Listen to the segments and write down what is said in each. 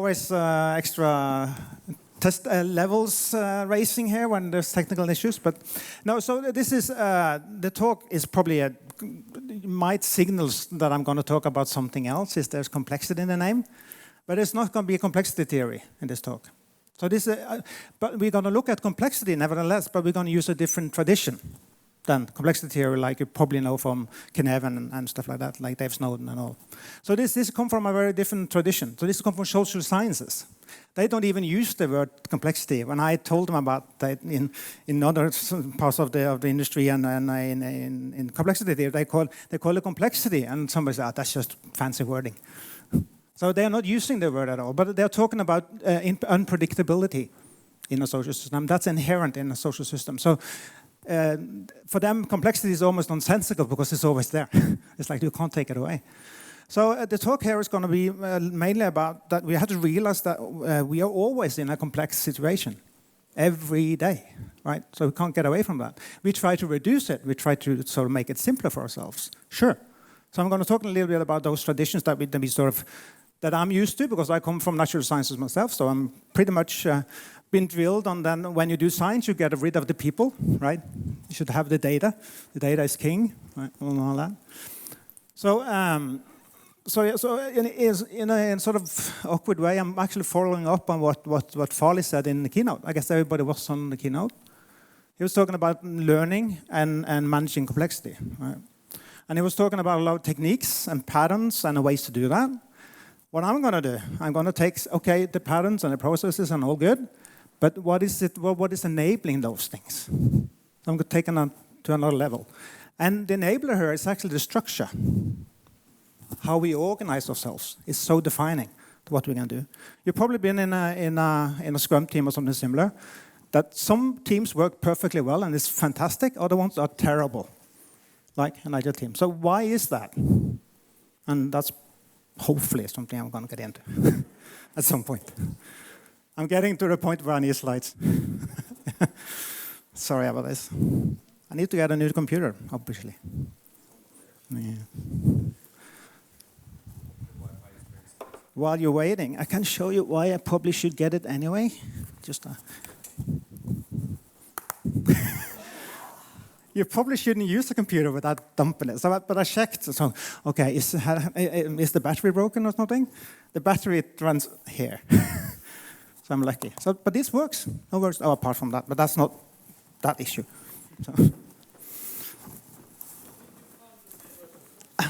always extra test levels raising here when there's technical issues. But no, so this is, the talk is probably might signals that I'm going to talk about something else, is there's complexity in the name. But it's not going to be a complexity theory in this talk. So this, but we're going to look at complexity nevertheless, but we're going to use a different tradition than complexity theory, like you probably know from Kneven and stuff like that, like Dave Snowden and all. So this comes from a very different tradition. So this comes from social sciences. They don't even use the word complexity. When I told them about that in other parts of the industry and in complexity theory, they call it complexity, and somebody said, that's just fancy wording. So they are not using the word at all, but they're talking about unpredictability in a social system. That's inherent in a social system. So for them, complexity is almost nonsensical because it's always there. It's like you can't take it away. So the talk here is going to be mainly about that we have to realize that we are always in a complex situation every day, right? So we can't get away from that. We try to reduce it. We try to sort of make it simpler for ourselves. Sure. So I'm going to talk a little bit about those traditions that we sort of that I'm used to, because I come from natural sciences myself. So I'm pretty much been drilled on. Then when you do science, you get rid of the people, right? You should have the data. The data is king, right? All that. So in a sort of awkward way, I'm actually following up on what Farley said in the keynote. I guess everybody was on the keynote. He was talking about learning and managing complexity, right? And he was talking about a lot of techniques and patterns and ways to do that. What I'm going to do, I'm going to take, okay, the patterns and the processes and all good, but what is enabling those things? I'm going to take it to another level. And the enabler here is actually the structure. How we organize ourselves is so defining to what we can do. You've probably been in a Scrum team or something similar, that some teams work perfectly well and it's fantastic, other ones are terrible, like an Agile team. So why is that? And that's hopefully something I'm going to get into at some point. I'm getting to the point where I need slides. Sorry about this. I need to get a new computer, obviously. Yeah. While you're waiting, I can show you why I probably should get it anyway. Just you probably shouldn't use the computer without dumping it. So, but I checked. So, okay, is the battery broken or something? The battery runs here. So I'm lucky. So, but this works. No works. Oh, apart from that, but that's not that issue. So.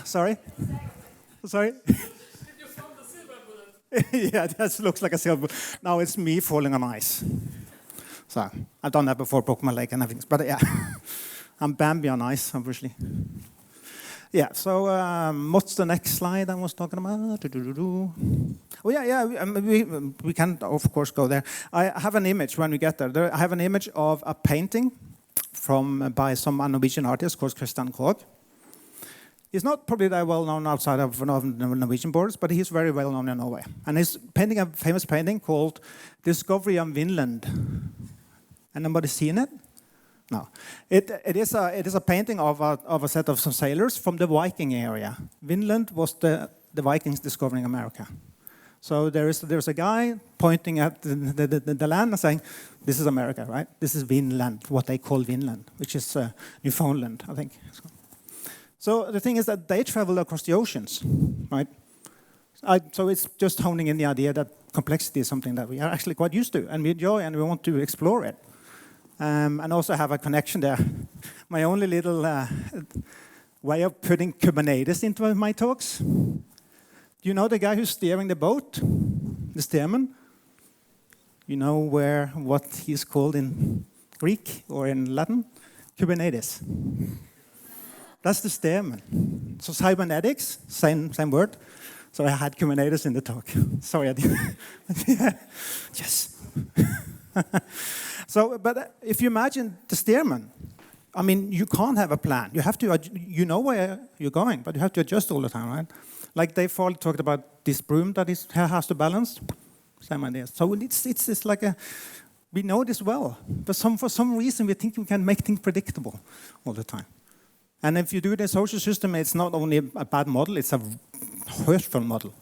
Sorry. Sorry. Yeah, that looks like a silver. Now it's me falling on ice. So I've done that before, broke my leg and everything. But yeah, I'm Bambi on ice, obviously. Yeah. So what's the next slide I was talking about? Oh yeah. We can of course go there. I have an image when we get there. I have an image of a painting by some Norwegian artist called Christian Krogh. He's not probably that well known outside of Norwegian borders, but he's very well known in Norway. And he's painting a famous painting called Discovery of Vinland. Anybody seen it? No. It is a painting of a set of some sailors from the Viking area. Vinland was the Vikings discovering America. So there's a guy pointing at the land and saying, this is America, right? This is Vinland, what they call Vinland, which is Newfoundland, I think. So the thing is that they travel across the oceans, right? So it's just honing in the idea that complexity is something that we are actually quite used to, and we enjoy, and we want to explore it. And also have a connection there. My only little way of putting Kubernetes into my talks. Do you know the guy who's steering the boat? The steerman? You know what he's called in Greek or in Latin? Kubernetes. That's the steerman. So cybernetics, same word. So I had Kubernetes in the talk. Sorry, I didn't. Yes. So, but if you imagine the steerman, I mean, you can't have a plan. You have to, you know where you're going, but you have to adjust all the time, right? Like Dave Farley talked about this broom that has to balance. Same idea. So it's like we know this well, but for some reason we think we can make things predictable all the time. And if you do the social system, it's not only a bad model, it's a hurtful model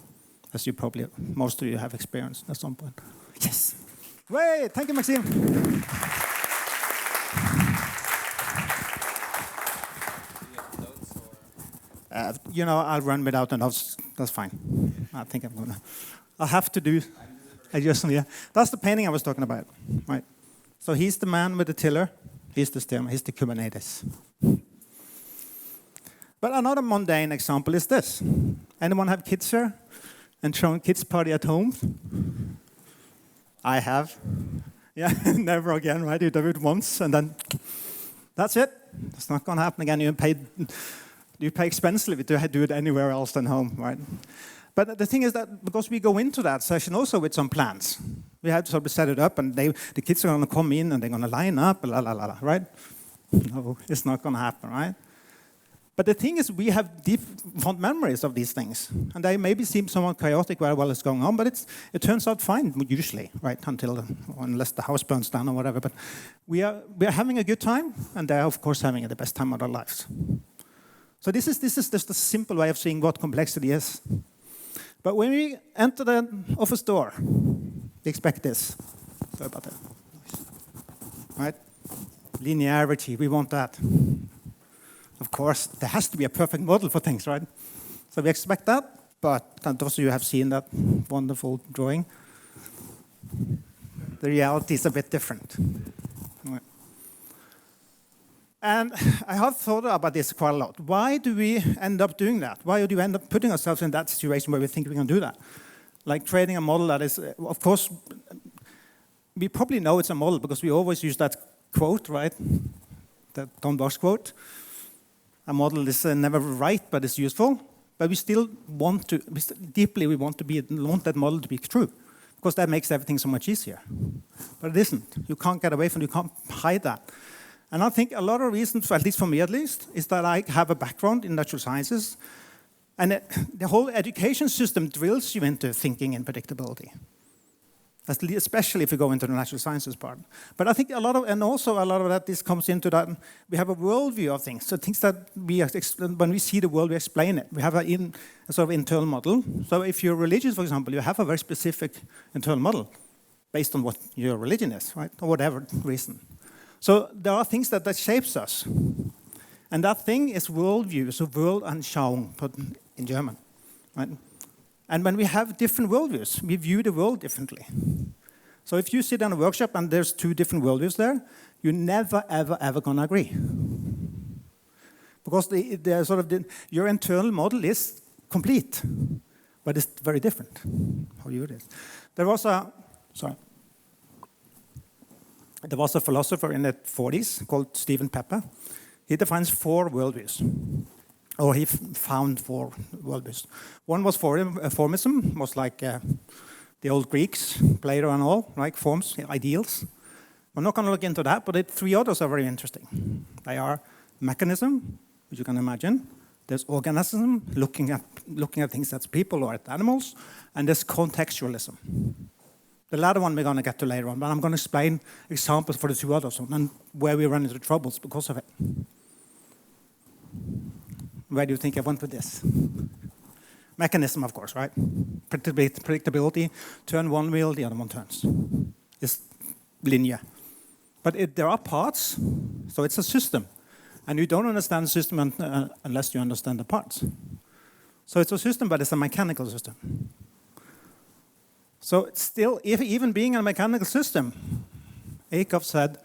as you probably, most of you have experienced at some point. Yes. Wait, thank you, Maxime. I'll run without the notes. That's fine. I think I'll have to do adjustment. Yeah, that's the painting I was talking about, right? So he's the man with the tiller. He's the steersman. He's the Kubernetes. But another mundane example is this. Anyone have kids here? And thrown kids party at home? I have. Yeah, never again, right? You do it once, and then that's it. It's not going to happen again. You pay expensively to do it anywhere else than home, right? But the thing is that because we go into that session also with some plans, we have to sort of set it up, and the kids are going to come in and they're going to line up, right? No, it's not going to happen, right? But the thing is, we have deep fond memories of these things, and they maybe seem somewhat chaotic while it's going on, but it turns out fine usually, right? Unless the house burns down or whatever. But we are having a good time, and they're of course having the best time of their lives. So this is just a simple way of seeing what complexity is. But when we enter the office door, we expect this. Sorry about that. Right? Linearity, we want that. Of course, there has to be a perfect model for things, right? So we expect that, but those of you have seen that wonderful drawing. The reality is a bit different. Right. And I have thought about this quite a lot. Why do we end up doing that? Why do we end up putting ourselves in that situation where we think we can do that? Like trading a model that is, of course, we probably know it's a model because we always use that quote, right? The Don Bosch quote. A model is never right, but it's useful. But we still want to, deeply we want that model to be true, because that makes everything so much easier. But it isn't. You can't get away from it. You can't hide that. And I think a lot of reasons, at least for me at least, is that I have a background in natural sciences. And the whole education system drills you into thinking in predictability, especially if you go into the natural sciences part. But I think also a lot of that, this comes into that we have a worldview of things. So things that when we see the world, we explain it. We have a sort of internal model. So if you're religious, for example, you have a very specific internal model based on what your religion is, right? Or whatever reason. So there are things that shapes us. And that thing is worldview, so Weltanschauung, put in German, right? And when we have different worldviews, we view the world differently. So if you sit in a workshop and there's two different worldviews there, you're never, ever, ever going to agree. Because your internal model is complete, but it's very different how you do this. There was a philosopher in the 40s called Stephen Pepper. He defines 4 worldviews. Or he found 4 worldviews. One was formism, was like the old Greeks, Plato and all, right? Forms, ideals. I'm not going to look into that, but 3 others are very interesting. They are mechanism, which you can imagine. There's organism, looking at things as people or at animals, and there's contextualism. The latter one we're going to get to later on, but I'm going to explain examples for the 2 others and where we run into troubles because of it. Where do you think I went with this? Mechanism, of course, right? Predictability, turn one wheel, the other one turns. It's linear. But there are parts, so it's a system. And you don't understand the system unless you understand the parts. So it's a system, but it's a mechanical system. So it's still, even being a mechanical system, Acuff said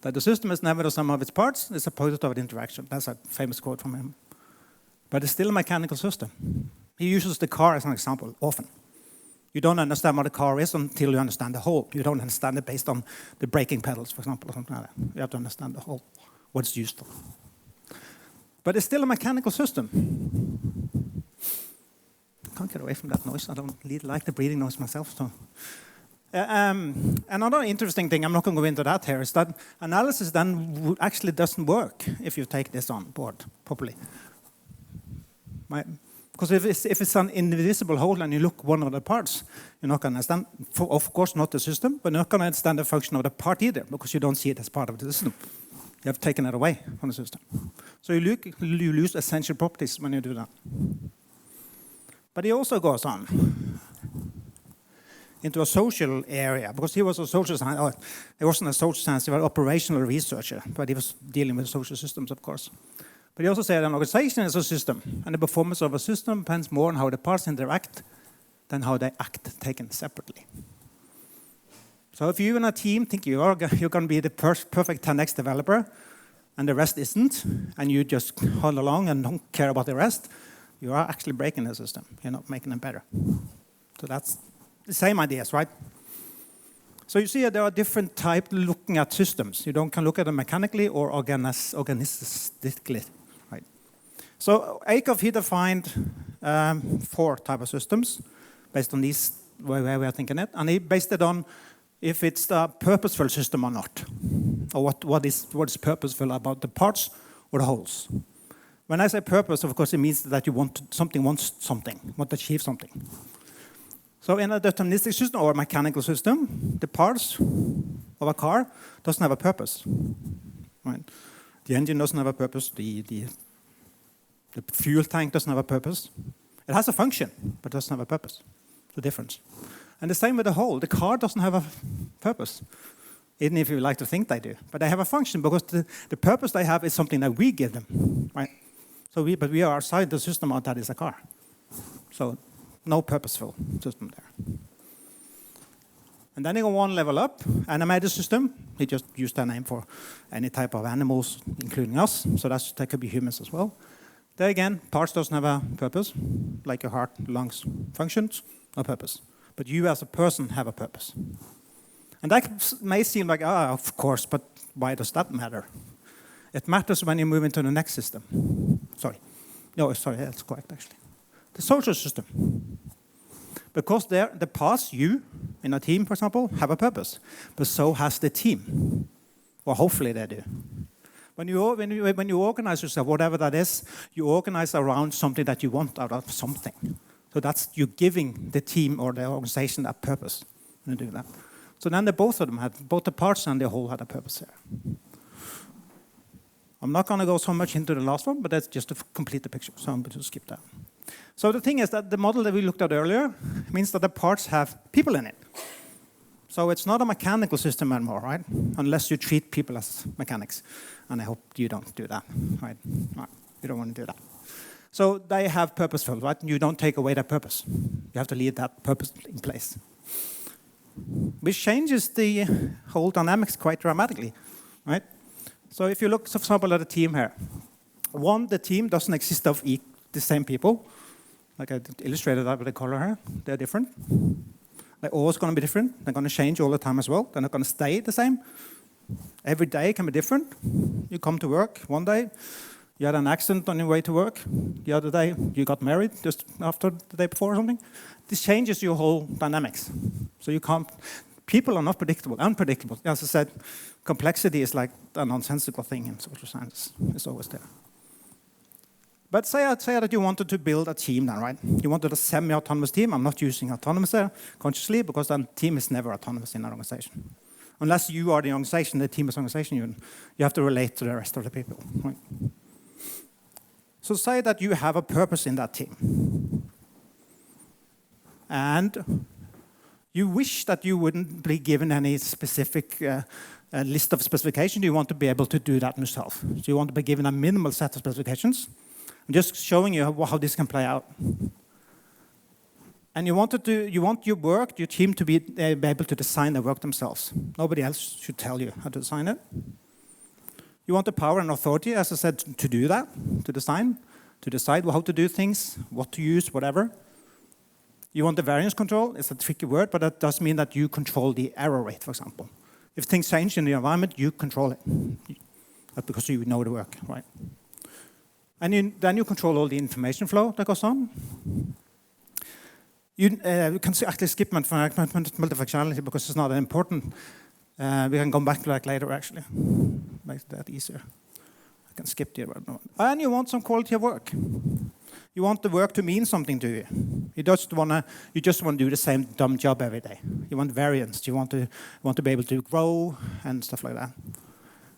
that the system is never the sum of its parts, it's a product of interaction. That's a famous quote from him. But it's still a mechanical system. He uses the car as an example often. You don't understand what a car is until you understand the whole. You don't understand it based on the braking pedals, for example, or something like that. You have to understand the whole, what it's used for. But it's still a mechanical system. I can't get away from that noise. I don't really like the breathing noise myself. So. Another interesting thing, I'm not going to go into that here, is that analysis then actually doesn't work if you take this on board properly. Right? Because if it's an indivisible whole and you look one of the parts, you're not going to understand, of course, not the system, but you're not going to understand the function of the part either, because you don't see it as part of the system. You have taken it away from the system. So you lose essential properties when you do that. But he also goes on. into a social area, because he was a social science, or he wasn't a social science, he was an operational researcher, but he was dealing with social systems, of course. But he also said an organization is a system, and the performance of a system depends more on how the parts interact than how they act taken separately. So if you in a team think you're going to be the perfect 10x developer, and the rest isn't, and you just hold along and don't care about the rest, you are actually breaking the system. You're not making them better. So that's the same ideas, right? So you see there are different types looking at systems. You can look at them mechanically or organistically, right? So Akerf, he defined 4 types of systems based on these way we are thinking it, and he based it on if it's a purposeful system or not, or what is purposeful about the parts or the wholes. When I say purpose, of course, it means that you want to achieve something. So in a deterministic system or a mechanical system, the parts of a car doesn't have a purpose. Right? The engine doesn't have a purpose. The fuel tank doesn't have a purpose. It has a function, but it doesn't have a purpose. The difference. And the same with the whole. The car doesn't have a purpose, even if you like to think they do. But they have a function because the purpose they have is something that we give them, right? But we are outside the system that is a car. So no purposeful system there. And then you go one level up, animated system. He just used that name for any type of animals, including us. So that could be humans as well. There again, parts doesn't have a purpose, like your heart, lungs, functions, no purpose. But you as a person have a purpose. And that may seem like, of course, but why does that matter? It matters when you move into the next system. Sorry, that's correct, actually. The social system. Because the parts, you, in a team, for example, have a purpose. But so has the team. Or hopefully they do. When you organize yourself, whatever that is, you organize around something that you want out of something. So that's you giving the team or the organization a purpose when you do that. So then both of them both the parts and the whole had a purpose there. I'm not going to go so much into the last one, but that's just to complete the picture. So I'm going to skip that. So the thing is that the model that we looked at earlier means that the parts have people in it. So it's not a mechanical system anymore, right? Unless you treat people as mechanics. And I hope you don't do that, right? No, you don't want to do that. So they have purposeful, right? You don't take away their purpose. You have to leave that purpose in place. Which changes the whole dynamics quite dramatically, right? So if you look, for example, at a team here. The team doesn't exist of the same people. Like I illustrated that with the color here. They're different. They're always going to be different. They're going to change all the time as well. They're not going to stay the same. Every day can be different. You come to work one day. You had an accident on your way to work. The other day, you got married just after the day before or something. This changes your whole dynamics. So you can't. People are not predictable, unpredictable. As I said, complexity is like a nonsensical thing in social science. It's always there. But say that you wanted to build a team then, right? You wanted a semi-autonomous team. I'm not using autonomous there consciously because the team is never autonomous in an organization. Unless you are the organization, the team is the organization, you have to relate to the rest of the people, right? So say that you have a purpose in that team. And you wish that you wouldn't be given any specific list of specifications. You want to be able to do that yourself. So you want to be given a minimal set of specifications. I'm just showing you how this can play out. And you want your work, your team, to be able to design the work themselves. Nobody else should tell you how to design it. You want the power and authority, as I said, to do that, to design, to decide how to do things, what to use, whatever. You want the variance control. It's a tricky word, but that does mean that you control the error rate, for example. If things change in the environment, you control it. That's because you know the work, right? And then you control all the information flow that goes on. You can actually skip multifunctionality because it's not important. We can come back to that later, actually. Make that easier. I can skip the word. And you want some quality of work. You want the work to mean something to you. You just want to do the same dumb job every day. You want variance. You want to be able to grow and stuff like that.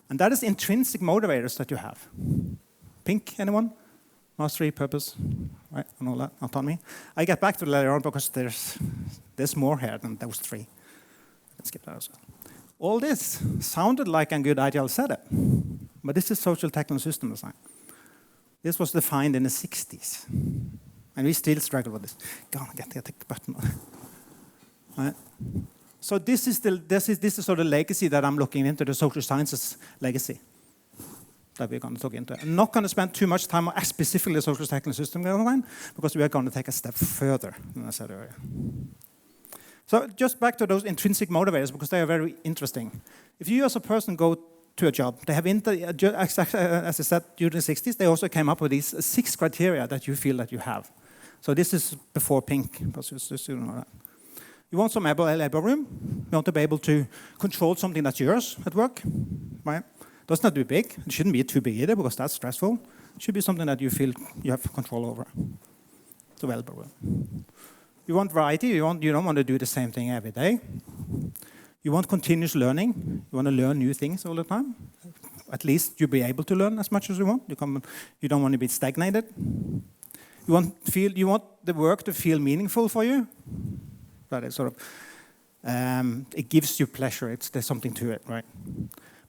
And that is intrinsic motivators that you have. Pink, anyone? mastery, purpose, right, and all that, autonomy. I get back to it later on because there's more here than those 3. Let's skip that as well. All this sounded like a good ideal setup, but this is social technical system design. This was defined in the 60s, and we still struggle with this. Go on, get the button on. Right? So this is sort of legacy that I'm looking into, the social sciences legacy that we're going to talk into. I'm not going to spend too much time on specifically the social technical system design because we are going to take a step further than I said earlier. So just back to those intrinsic motivators because they are very interesting. If you as a person go to a job, they have, as I said, during the 60s, they also came up with these 6 criteria that you feel that you have. So this is before pink, but just you know that. You want some labor room. You want to be able to control something that's yours at work, right? Doesn't have to be big. It shouldn't be too big either because that's stressful. It should be something that you feel you have control over. It's a labor room. You want variety. You don't want to do the same thing every day. You want continuous learning. You want to learn new things all the time. At least you'll be able to learn as much as you want. You don't want to be stagnated. You want the work to feel meaningful for you. That is sort of, it gives you pleasure. There's something to it, right?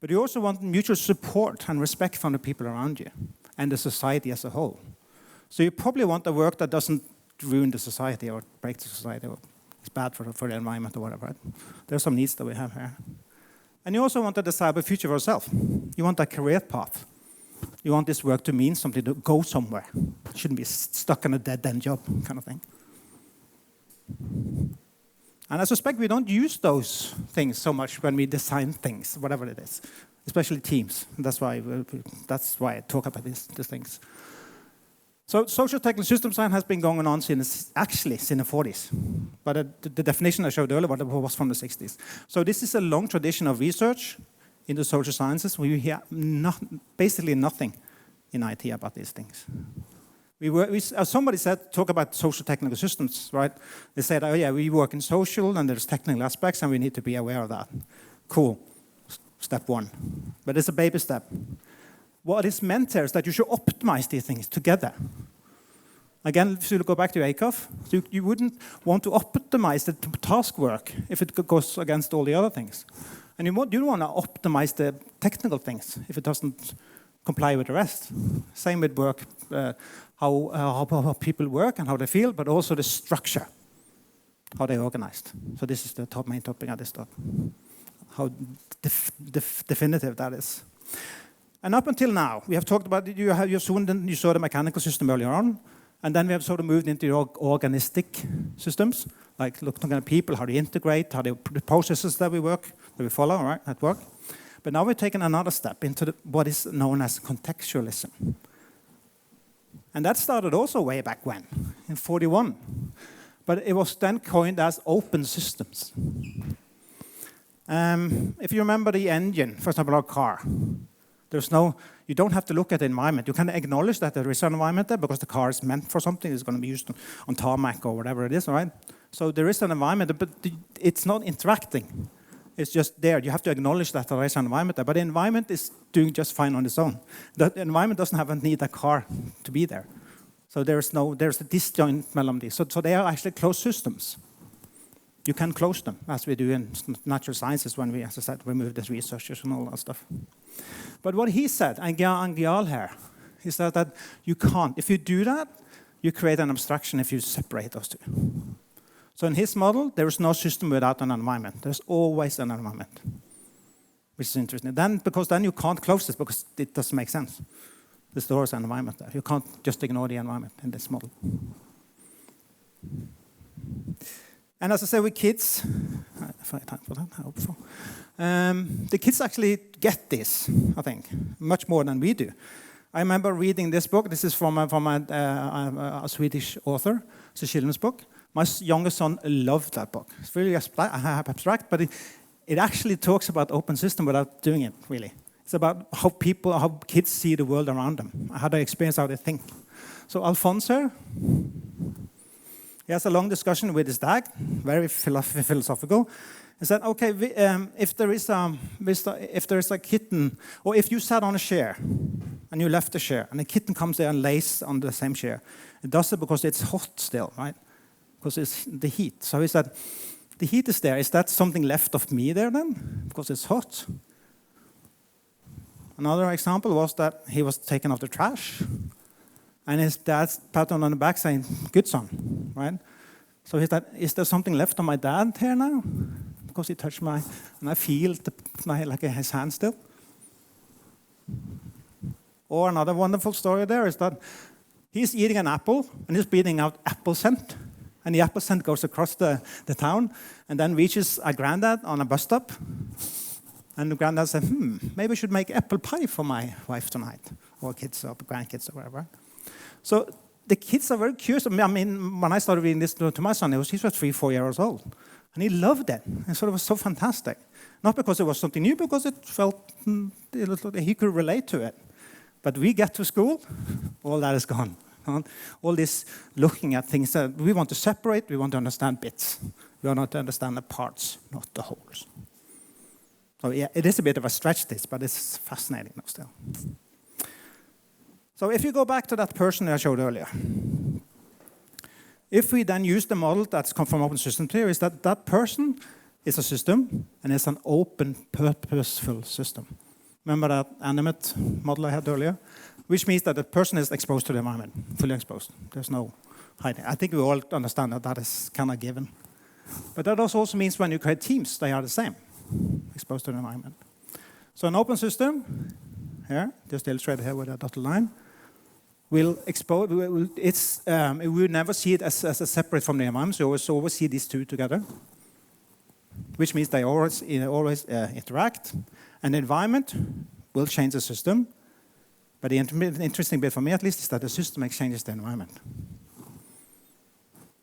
But you also want mutual support and respect from the people around you and the society as a whole. So you probably want a work that doesn't ruin the society or break the society or is bad for the environment or whatever. Right? There are some needs that we have here. And you also want to decide a future for yourself. You want a career path. You want this work to mean something, to go somewhere. It shouldn't be stuck in a dead-end job kind of thing. And I suspect we don't use those things so much when we design things, whatever it is, especially teams. That's why I talk about these things. So socio-technical system design has been going on since the 40s. But the definition I showed earlier was from the 60s. So this is a long tradition of research in the social sciences. We hear basically nothing in IT about these things. As somebody said, talk about social technical systems, right? They said, oh yeah, we work in social and there's technical aspects and we need to be aware of that. Cool, step 1. But it's a baby step. What is meant here is that you should optimize these things together. Again, if you go back to ACOF, you wouldn't want to optimize the task work if it goes against all the other things. And you don't want to optimize the technical things if it doesn't comply with the rest. Same with work, how people work and how they feel, but also the structure, how they're organized. So this is the main topic at this talk, how definitive that is. And up until now, we have talked about, you saw the mechanical system earlier on, and then we have sort of moved into organistic systems, like looking at people, how they integrate, how the processes that we follow, right, at work. But now we're taking another step into what is known as contextualism. And that started also way back when, in 41. But it was then coined as open systems. If you remember the engine, for example, our car, you don't have to look at the environment. You can acknowledge that there is an environment there because the car is meant for something. It's going to be used on tarmac or whatever it is, right? So there is an environment, but it's not interacting. It's just there. You have to acknowledge that there is an environment there. But the environment is doing just fine on its own. The environment doesn't need a car to be there. So there's a disjoint between these. So they are actually closed systems. You can close them, as we do in natural sciences when we, as I said, remove the researchers and all that stuff. But what he said, and Gyal here, he said that you can't. If you do that, you create an abstraction if you separate those two. So in his model, there is no system without an environment. There's always an environment, which is interesting. Because then you can't close this because it doesn't make sense. There's always an environment there. You can't just ignore the environment in this model. And as I say with kids, if I have time for that, I hope so. The kids actually get this, I think, much more than we do. I remember reading this book. This is from a Swedish author, Cecilia's book. My youngest son loved that book. It's really abstract, but it actually talks about open system without doing it, really. It's about how kids see the world around them, how they experience, how they think. So Alphonse here, he has a long discussion with his dad, very philosophical. He said, okay, if there is a kitten, or if you sat on a chair and you left the chair, and the kitten comes there and lays on the same chair. It does it because it's hot still, right? Because it's the heat. So is that the heat is there. Is that something left of me there then? Because it's hot. Another example was that he was taking out the trash, and his dad patted on the back saying, "Good son," right? So is there something left of my dad here now? Because he touched my, and I feel like his hand still. Or another wonderful story there is that he's eating an apple, and he's breathing out apple scent. And the apple scent goes across the town, and then reaches a granddad on a bus stop. And the granddad said, maybe I should make apple pie for my wife tonight, or kids, or grandkids, or whatever. So the kids are very curious. I mean, when I started reading this to my son, he was 3-4 years old. And he loved it. And so it was so fantastic. Not because it was something new, because it felt he could relate to it. But we get to school, all that is gone. All this looking at things that we want to separate, we want to understand bits. We want to understand the parts, not the wholes. So yeah, it is a bit of a stretch this, but it's fascinating still. So if you go back to that person I showed earlier, if we then use the model that's come from open system theory, is that person is a system, and it's an open, purposeful system. Remember that animate model I had earlier? Which means that the person is exposed to the environment, fully exposed. There's no hiding. I think we all understand that is kind of given. But that also means when you create teams, they are the same, exposed to the environment. So an open system, here, just illustrated here with a dotted line, will expose. We will never see it as separate from the environment. So we always see these two together, which means they always interact. And the environment will change the system. But the interesting bit for me, at least, is that the system exchanges the environment.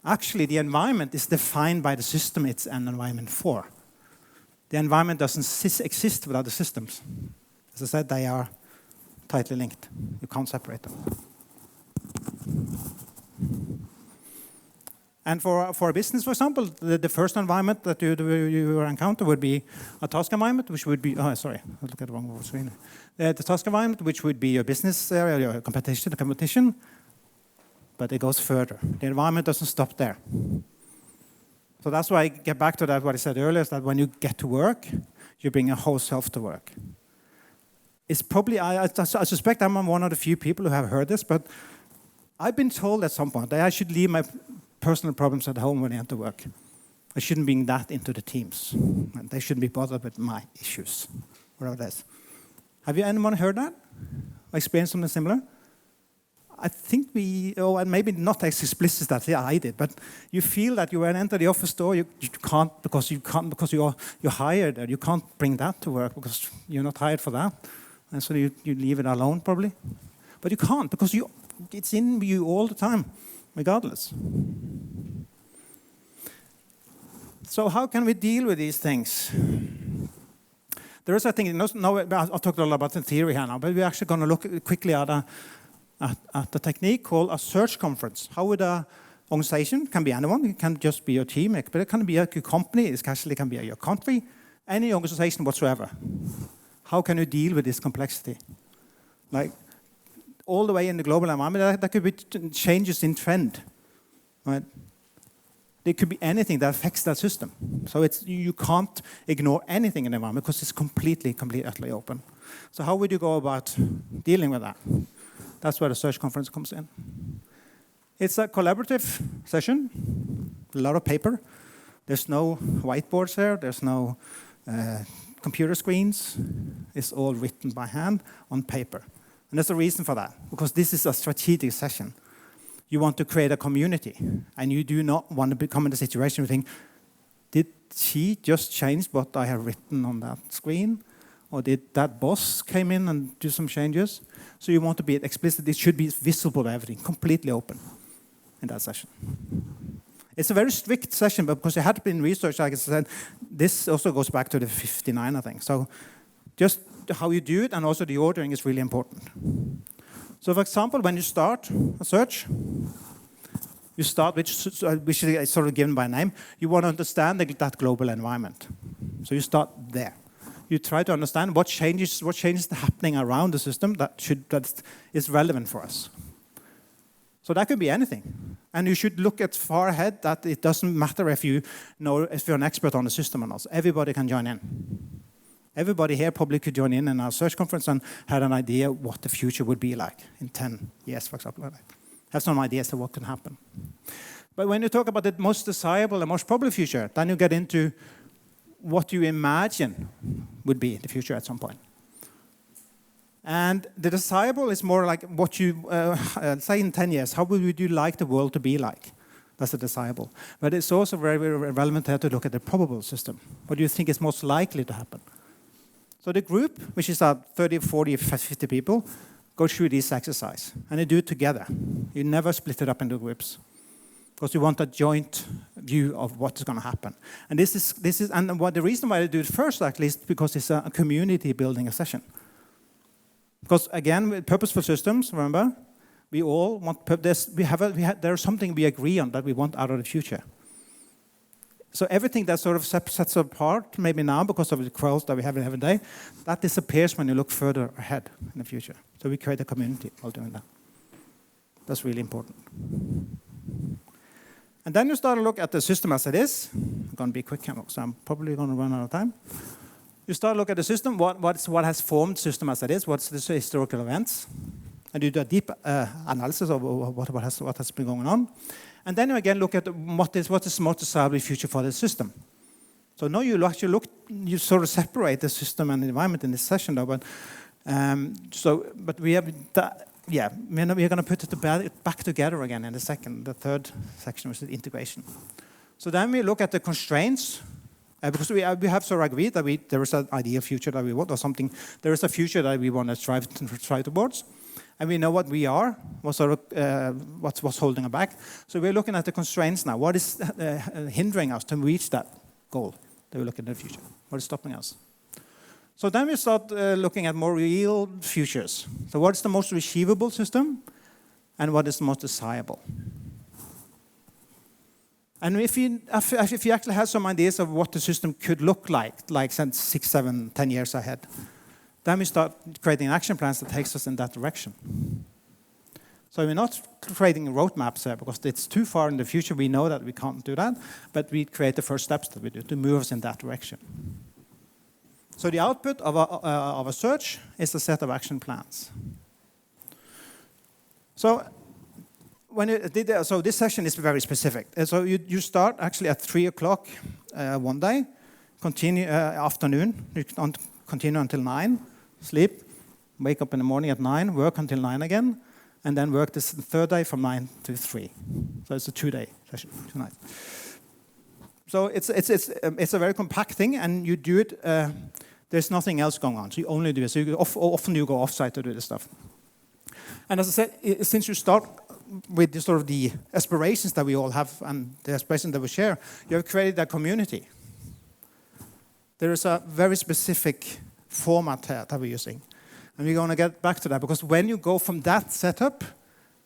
Actually, the environment is defined by the system it's an environment for. The environment doesn't exist without the systems. As I said, they are tightly linked. You can't separate them. And for a business, for example, the first environment that you encounter would be a task environment, which would be, sorry, I looked at the wrong screen. The task environment, which would be your business area, your competition, but it goes further. The environment doesn't stop there. So that's why I get back to that, what I said earlier, is that when you get to work, you bring a whole self to work. It's probably, I suspect I'm one of the few people who have heard this, but I've been told at some point that I should leave my personal problems at home when I enter work. I shouldn't bring that into the teams. And they shouldn't be bothered with my issues, whatever it is. Have you anyone heard that? Or experienced something similar? I think and maybe not as explicit as I did, but you feel that you enter the office door, you can't because you're hired, and you can't bring that to work because you're not hired for that. And so you leave it alone, probably. But you can't, because it's in you all the time, regardless. So how can we deal with these things? There is, I think, I'll talk a lot about the theory here now, but we're actually going to look quickly at the technique called a search conference. How would an organization, can be anyone, it can just be your team, but it can be a company, it actually can be your country, any organization whatsoever. How can you deal with this complexity? Like, all the way in the global environment, there could be changes in trend, right? There could be anything that affects that system. So you can't ignore anything in the environment because it's completely, utterly open. So how would you go about dealing with that? That's where the search conference comes in. It's a collaborative session, a lot of paper. There's no whiteboards there. There's no computer screens. It's all written by hand on paper. And there's a reason for that, because this is a strategic session. You want to create a community, and you do not want to become in the situation where you think, did she just change what I have written on that screen? Or did that boss came in and do some changes? So you want to be explicit. It should be visible to everything, completely open in that session. It's a very strict session, but because it had been researched, like I said, this also goes back to the 59, I think. So just how you do it, and also the ordering is really important. So for example, when you start a search, you start which is sort of given by name. You want to understand that global environment. So you start there. You try to understand what changes are happening around the system that is relevant for us. So that could be anything. And you should look at far ahead that it doesn't matter if you're an expert on the system or not. Everybody can join in. Everybody here probably could join in our search conference and had an idea what the future would be like in 10 years, for example. Have some ideas of what can happen. But when you talk about the most desirable and most probable future, then you get into what you imagine would be the future at some point. And the desirable is more like what you, say in 10 years, how would you like the world to be like? That's the desirable. But it's also very, very relevant to look at the probable system. What do you think is most likely to happen? So the group, which is 30, 40, 50 people, go through this exercise. And you do it together. You never split it up into groups. Because you want a joint view of what is going to happen. And the reason why I do it first, actually, is because it's a community building session. Because again, with purposeful systems, remember, we all want there's something we agree on that we want out of the future. So everything that sort of sets apart, maybe now because of the quarrels that we have every day, that disappears when you look further ahead in the future. So we create a community while doing that. That's really important. And then you start to look at the system as it is. I'm going to be quick, so I'm probably going to run out of time. You start to look at the system, what has formed the system as it is, what's the historical events, and you do a deep analysis of what has been going on. And then you again look at what is the most desirable future for the system. So now you sort of separate the system and the environment in this session, though. But we have that. Yeah, we're going to put it back together again in the third section, which is integration. So then we look at the constraints, because we have sort of agreed that there is an ideal future that we want, or something. There is a future that we want to strive towards, and we know what we are, what's holding us back. So we're looking at the constraints now. What is hindering us to reach that goal that we look at in the future? What is stopping us? So then we start looking at more real futures. So what is the most achievable system, and what is the most desirable? And if you actually have some ideas of what the system could look like 6, 7, 10 years ahead, then we start creating action plans that takes us in that direction. So we're not creating roadmaps here because it's too far in the future. We know that we can't do that, but we create the first steps that we do to move us in that direction. So the output of a search is a set of action plans. So this session is very specific. And so you start actually at 3 o'clock one day, continue afternoon, you continue until 9, sleep, wake up in the morning at 9, work until 9 again, and then work this third day from 9 to 3. So it's a 2-day session, 2 nights. So it's a very compact thing, and you do it. There's nothing else going on, so you only do it. So often you go off-site to do this stuff. And as I said, since you start with the aspirations that we all have and the aspirations that we share, you have created a community. There is a very specific format here that we're using. And we're going to get back to that, because when you go from that setup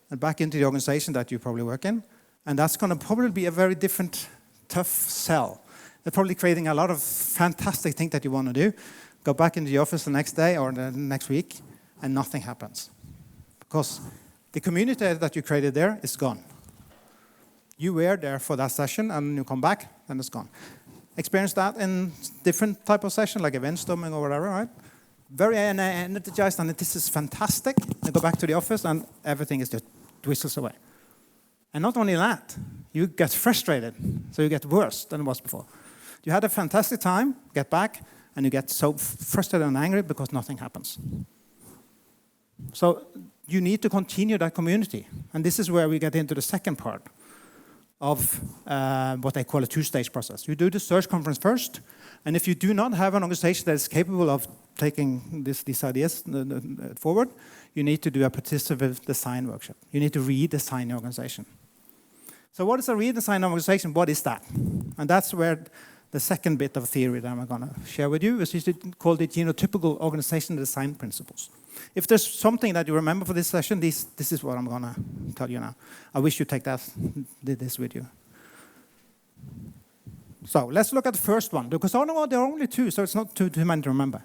and back into the organization that you probably work in, and that's going to probably be a very different, tough sell. They're probably creating a lot of fantastic things that you want to do. Go back into the office the next day or the next week, and nothing happens. Because the community that you created there is gone. You were there for that session, and you come back, and it's gone. Experience that in different type of session, like event storming or whatever, right? Very energized, and this is fantastic. You go back to the office, and everything is just whistles away. And not only that, you get frustrated, so you get worse than it was before. You had a fantastic time, get back, and you get so frustrated and angry because nothing happens. So you need to continue that community. And this is where we get into the second part of what I call a 2-stage process. You do the search conference first, and if you do not have an organization that is capable of taking these ideas forward, you need to do a participative design workshop. You need to redesign your organization. So what is a redesign organization? What is that? And that's where the second bit of theory that I'm going to share with you is called the genotypical organization design principles. If there's something that you remember for this session, this is what I'm going to tell you now. I wish you take this with you. So let's look at the first one, because there are only two, so it's not too many to remember.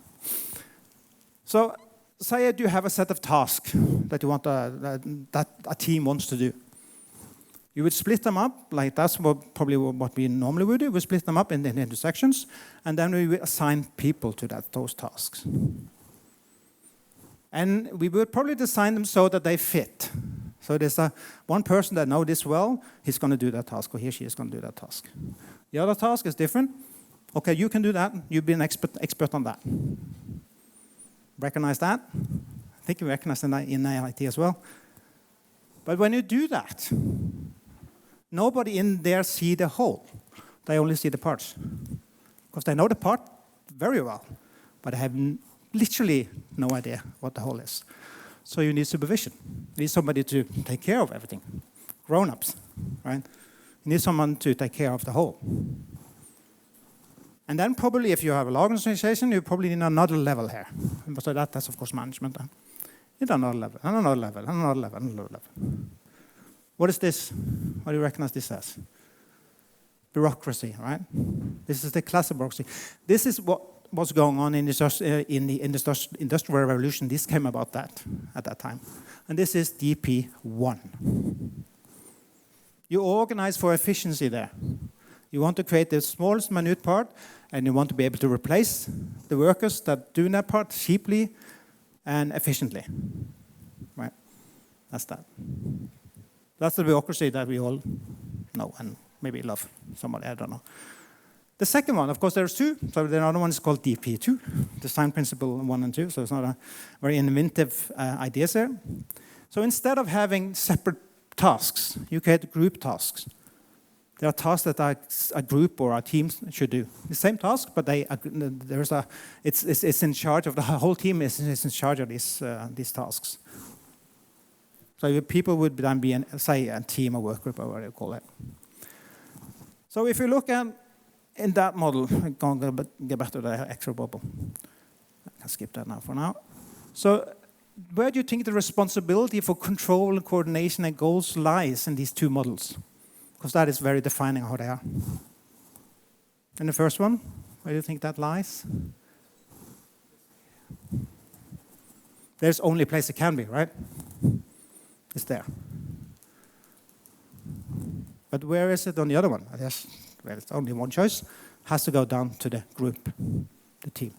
So say you have a set of tasks that you want that a team wants to do. You would split them up, like that's probably what we normally would do. We split them up into sections, and then we would assign people to those tasks. And we would probably design them so that they fit. So there's one person that knows this well, he's going to do that task, or he or she is going to do that task. The other task is different. Okay, you can do that. You've been expert on that. Recognize that? I think you recognize that in IT as well. But when you do that, nobody in there see the whole. They only see the parts. Because they know the part very well, but they have literally no idea what the whole is. So you need supervision. You need somebody to take care of everything. Grown-ups, right? You need someone to take care of the whole. And then probably if you have a large organization, you probably need another level here. So that's of course management. You need another level, and another level, and another level, and another level. What is this? What do you recognize this as? Bureaucracy, right? This is the classic bureaucracy. This is what's going on in the Industrial Revolution. This came about that at that time. And this is DP1. You organize for efficiency there. You want to create the smallest minute part, and you want to be able to replace the workers that do that part cheaply and efficiently. Right? That's that. That's the bureaucracy that we all know and maybe love. Somebody, I don't know. The second one, of course, there's two. So the other one is called DP2, Design Principle 1 and 2. So it's not a very inventive ideas there. So instead of having separate tasks, you create group tasks. There are tasks that a group or a team should do. The same task, but it's in charge of the whole team is in charge of these tasks. So people would then be, say, a team or work group or whatever you call it. So if you look at in that model, I'm going to get back to the extra bubble. I can skip that now for now. So where do you think the responsibility for control and coordination and goals lies in these two models? Because that is very defining how they are. In the first one, where do you think that lies? There's only a place it can be, right? It's there. But where is it on the other one? Yes, well, it's only one choice. Has to go down to the group, the team.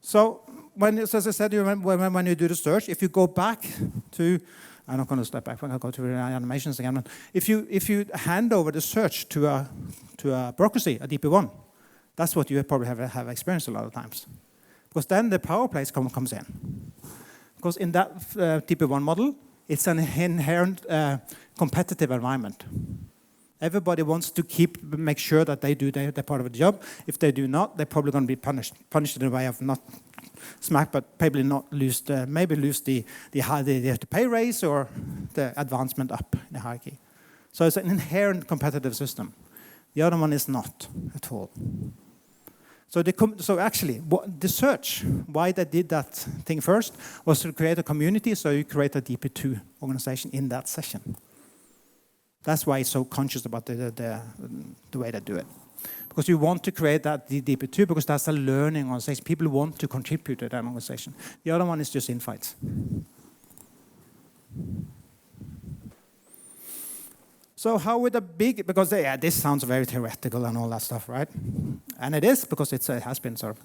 So, as I said, you remember when you do the search, if you go back to, I'm not going to step back, I'm going to go to the animations again. If you hand over the search to a bureaucracy, a DP1, that's what you probably have experienced a lot of times. Because then the power place comes in. Because in that DP1 model, it's an inherent competitive environment. Everybody wants to make sure that they do their part of the job. If they do not, they're probably going to be punished in a way of not smack, but probably not lose the pay raise or the advancement up in the hierarchy. So it's an inherent competitive system. The other one is not at all. So actually, the search, why they did that thing first, was to create a community, so you create a DP2 organization in that session. That's why it's so conscious about the way they do it. Because you want to create that DP2 because that's a learning organization. People want to contribute to that organization. The other one is just infights. So how would because this sounds very theoretical and all that stuff, right? And it is, because it has been sort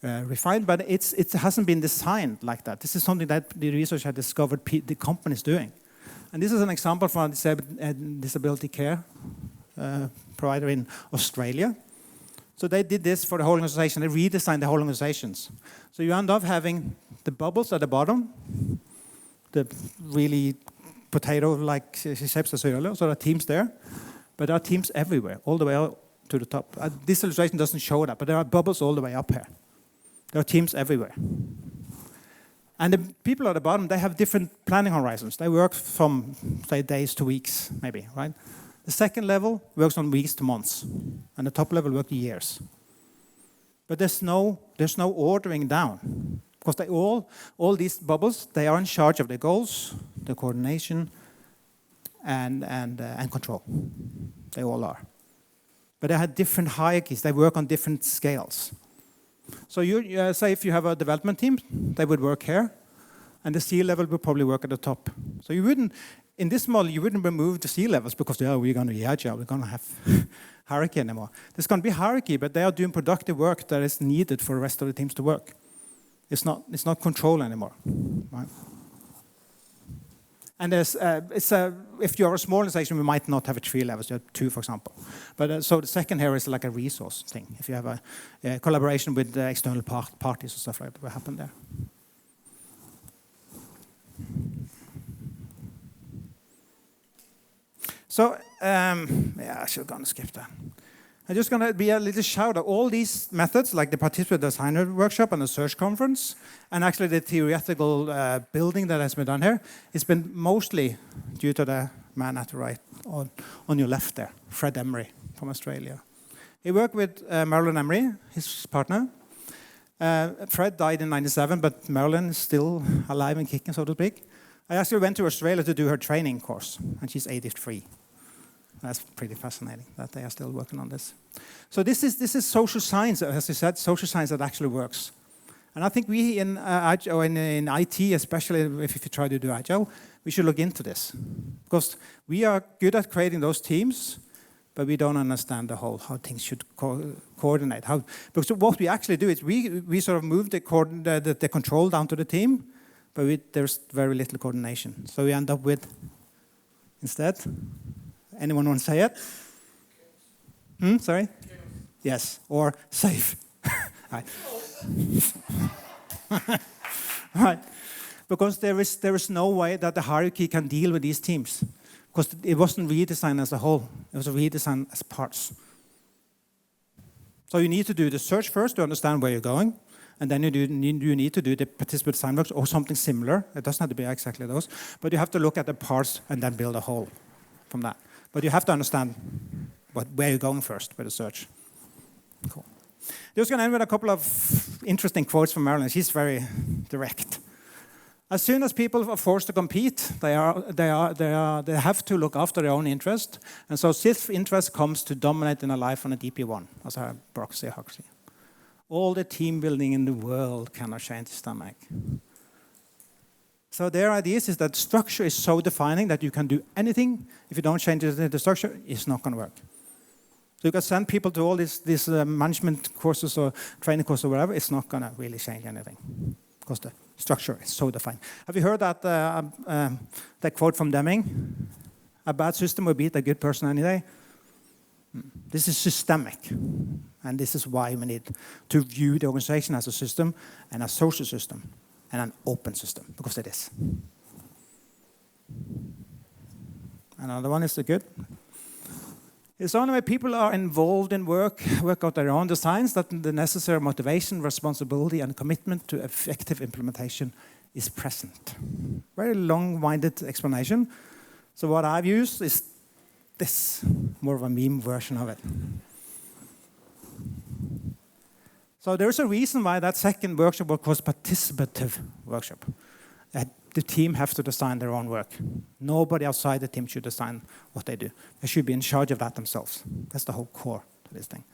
of refined, but it hasn't been designed like that. This is something that the research had discovered the companies doing. And this is an example from a disability care provider in Australia. So they did this for the whole organization. They redesigned the whole organizations. So you end up having the bubbles at the bottom, the really potato-like shapes as earlier, so there are teams there. But there are teams everywhere, all the way up to the top. This illustration doesn't show that, but there are bubbles all the way up here. There are teams everywhere. And the people at the bottom, they have different planning horizons. They work from, say, days to weeks, maybe, right? The second level works on weeks to months. And the top level works years. But there's no ordering down. Because all these bubbles, they are in charge of the goals, the coordination, and control. They all are. But they have different hierarchies. They work on different scales. So you say if you have a development team, they would work here, and the C-level would probably work at the top. So you wouldn't, in this model, you wouldn't remove the C-levels because we're going to be agile, we're going to have hierarchy anymore. There's going to be hierarchy, but they are doing productive work that is needed for the rest of the teams to work. It's not control anymore, right? And if you're a small organization, we might not have 3 levels, you have 2, for example. But so the second here is like a resource thing. If you have a collaboration with external parties or stuff like that, will happen there. So, I should gonna skip that. I'm just going to be a little shout out. All these methods, like the participative designer workshop and the search conference, and actually the theoretical building that has been done here, it's been mostly due to the man at the right, on your left there, Fred Emery from Australia. He worked with Marilyn Emery, his partner. Fred died in '97, but Marilyn is still alive and kicking, so to speak. I actually went to Australia to do her training course, and she's 83. That's pretty fascinating that they are still working on this. So this is social science, as I said, social science that actually works. And I think we in IT, especially if you try to do Agile, we should look into this. Because we are good at creating those teams, but we don't understand how things should coordinate. Because what we actually do is we sort of move the control down to the team, but there's very little coordination. So we end up with, instead, anyone want to say it? Sorry? Yes, or safe. Right. Right. Because there is no way that the hierarchy can deal with these teams. Because it wasn't redesigned as a whole. It was redesigned as parts. So you need to do the search first to understand where you're going. And then you need to do the participative design works or something similar. It doesn't have to be exactly those. But you have to look at the parts and then build a whole from that. But you have to understand where you're going first with the search. Cool. Just going to end with a couple of interesting quotes from Marilyn. She's very direct. As soon as people are forced to compete, they have to look after their own interest. And so self-interest comes to dominate in a life on a DP1, as a proxy Huxley. All the team building in the world cannot change the stomach. So their idea is that structure is so defining that you can do anything. If you don't change the structure, it's not going to work. So you can send people to all these management courses or training courses or whatever. It's not going to really change anything because the structure is so defined. Have you heard that quote from Deming? A bad system will beat a good person any day. This is systemic. And this is why we need to view the organization as a system and a social system. And an open system, because it is. Another one is the good. It's only when people are involved in work out their own designs, that the necessary motivation, responsibility, and commitment to effective implementation is present. Very long-winded explanation. So what I've used is this, more of a meme version of it. So there's a reason why that second workshop was called participative workshop. The team has to design their own work. Nobody outside the team should design what they do. They should be in charge of that themselves. That's the whole core to this thing.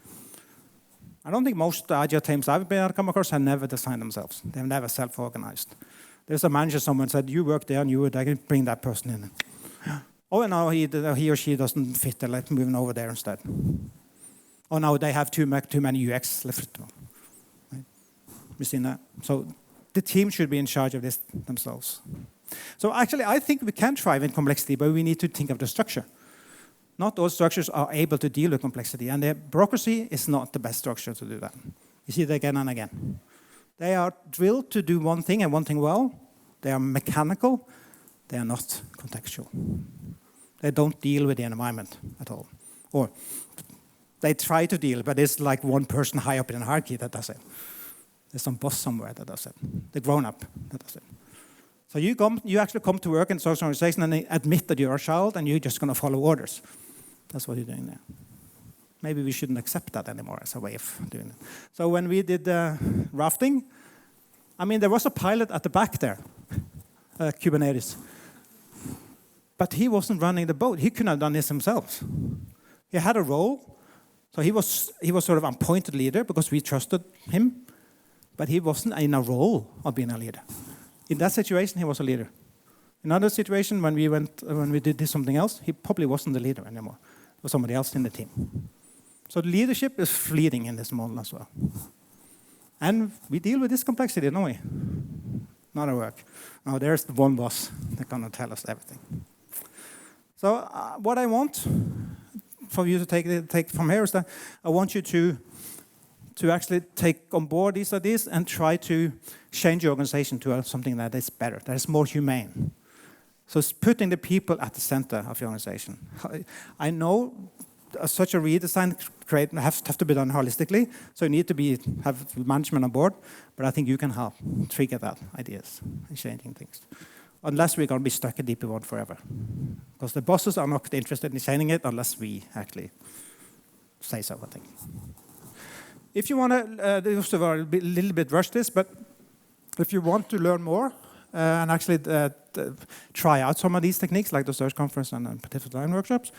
I don't think most agile teams I've come across have never designed themselves. They've never self-organized. There's a manager, someone said, you work there and you would bring that person in. Oh, no, he or she doesn't fit. Let's move over there instead. Oh, no, they have too many UX left. We've seen that. So the team should be in charge of this themselves. So actually, I think we can thrive in complexity, but we need to think of the structure. Not all structures are able to deal with complexity, and the bureaucracy is not the best structure to do that. You see it again and again. They are drilled to do one thing and one thing well. They are mechanical. They are not contextual. They don't deal with the environment at all. Or they try to deal, but it's like one person high up in the hierarchy that does it. There's some boss somewhere that does it. The grown-up that does it. So you actually come to work in social organization and admit that you're a child and you're just going to follow orders. That's what you're doing there. Maybe we shouldn't accept that anymore as a way of doing it. So when we did rafting, I mean, there was a pilot at the back there, Kubernetes. But he wasn't running the boat. He couldn't have done this himself. He had a role. So he was sort of appointed leader because we trusted him. But he wasn't in a role of being a leader. In that situation, he was a leader. In another situation, when we did something else, he probably wasn't the leader anymore. It was somebody else in the team. So leadership is fleeting in this model as well. And we deal with this complexity, don't we? Not at work. Now there's the one boss that's going to tell us everything. So what I want for you to take from here is that I want you to actually take on board these ideas and try to change your organization to something that is better, that is more humane. So it's putting the people at the center of your organization. I know such a redesign has to be done holistically, so you need to have management on board, but I think you can help trigger that ideas and changing things. Unless we're going to be stuck in DP1 forever. Because the bosses are not interested in changing it unless we actually say so, I think. If you want to, this was a little bit rushed this, but if you want to learn more and actually try out some of these techniques, like the search conference and participative design workshops,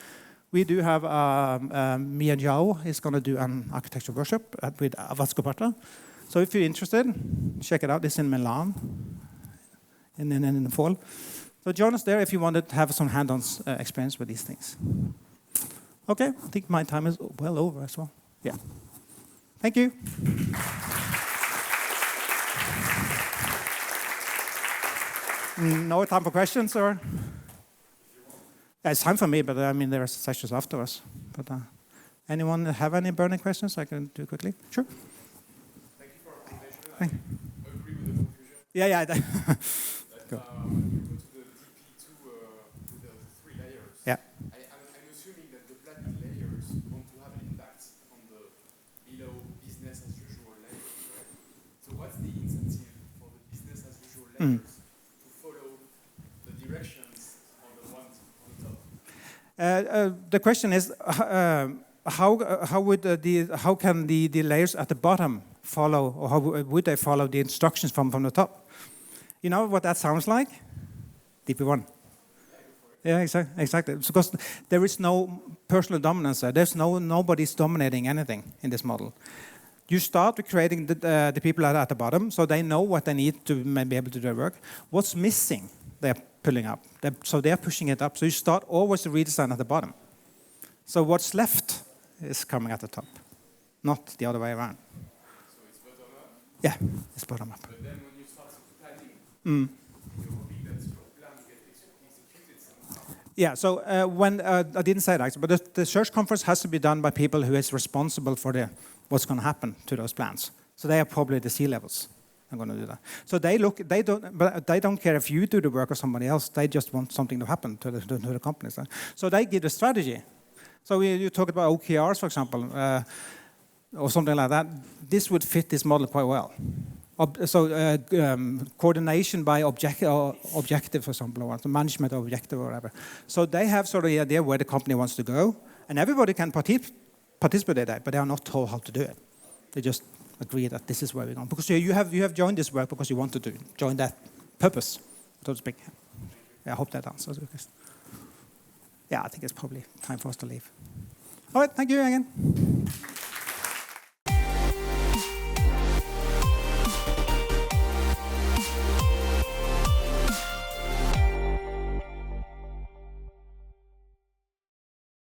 we do have me and Yao is going to do an architecture workshop with Avatscoparta. So if you're interested, check it out. It's in Milan in the fall. So join us there if you want to have some hands-on experience with these things. Okay, I think my time is well over as well. Yeah. Thank you. No time for questions, or? Yeah, it's time for me, but I mean, there are sessions afterwards. But anyone have any burning questions? I can do quickly. Sure. Thank you for the presentation. I agree with the conclusion. Yeah. That, when you go to the DP2 with the 3 layers, yeah. I'm assuming that the planning layers want to have an impact on the below business as usual layers, right? So what's the incentive for the business as usual layers to follow the directions on the ones on the top? The question is, how can the layers at the bottom follow, or how would they follow the instructions from the top? You know what that sounds like? DP1. Yeah, exactly. Because there is no personal dominance there. There's nobody's dominating anything in this model. You start with creating the people at the bottom, so they know what they need to be able to do their work. What's missing, they're pulling up. So they're pushing it up. So you start always to redesign at the bottom. So what's left is coming at the top, not the other way around. So it's bottom up? Yeah, it's bottom up. But then when you start planning, you're hoping that your plan gets executed somehow. Yeah, so I didn't say that, but the search conference has to be done by people who is responsible for what's going to happen to those plans. So they are probably the C-levels. I'm going to do that. So they don't care if you do the work or somebody else. They just want something to happen to the companies. So they give the strategy. So you talked about OKRs, for example, or something like that. This would fit this model quite well. Coordination by objective, for example, or management objective or whatever. So they have sort of the idea where the company wants to go, and everybody can participate in that, but they are not told how to do it. They just agree that this is where we're going. Because you have joined this work because you wanted to join that purpose, so to speak. Yeah, I hope that answers your question. Yeah, I think it's probably time for us to leave. All right, thank you again.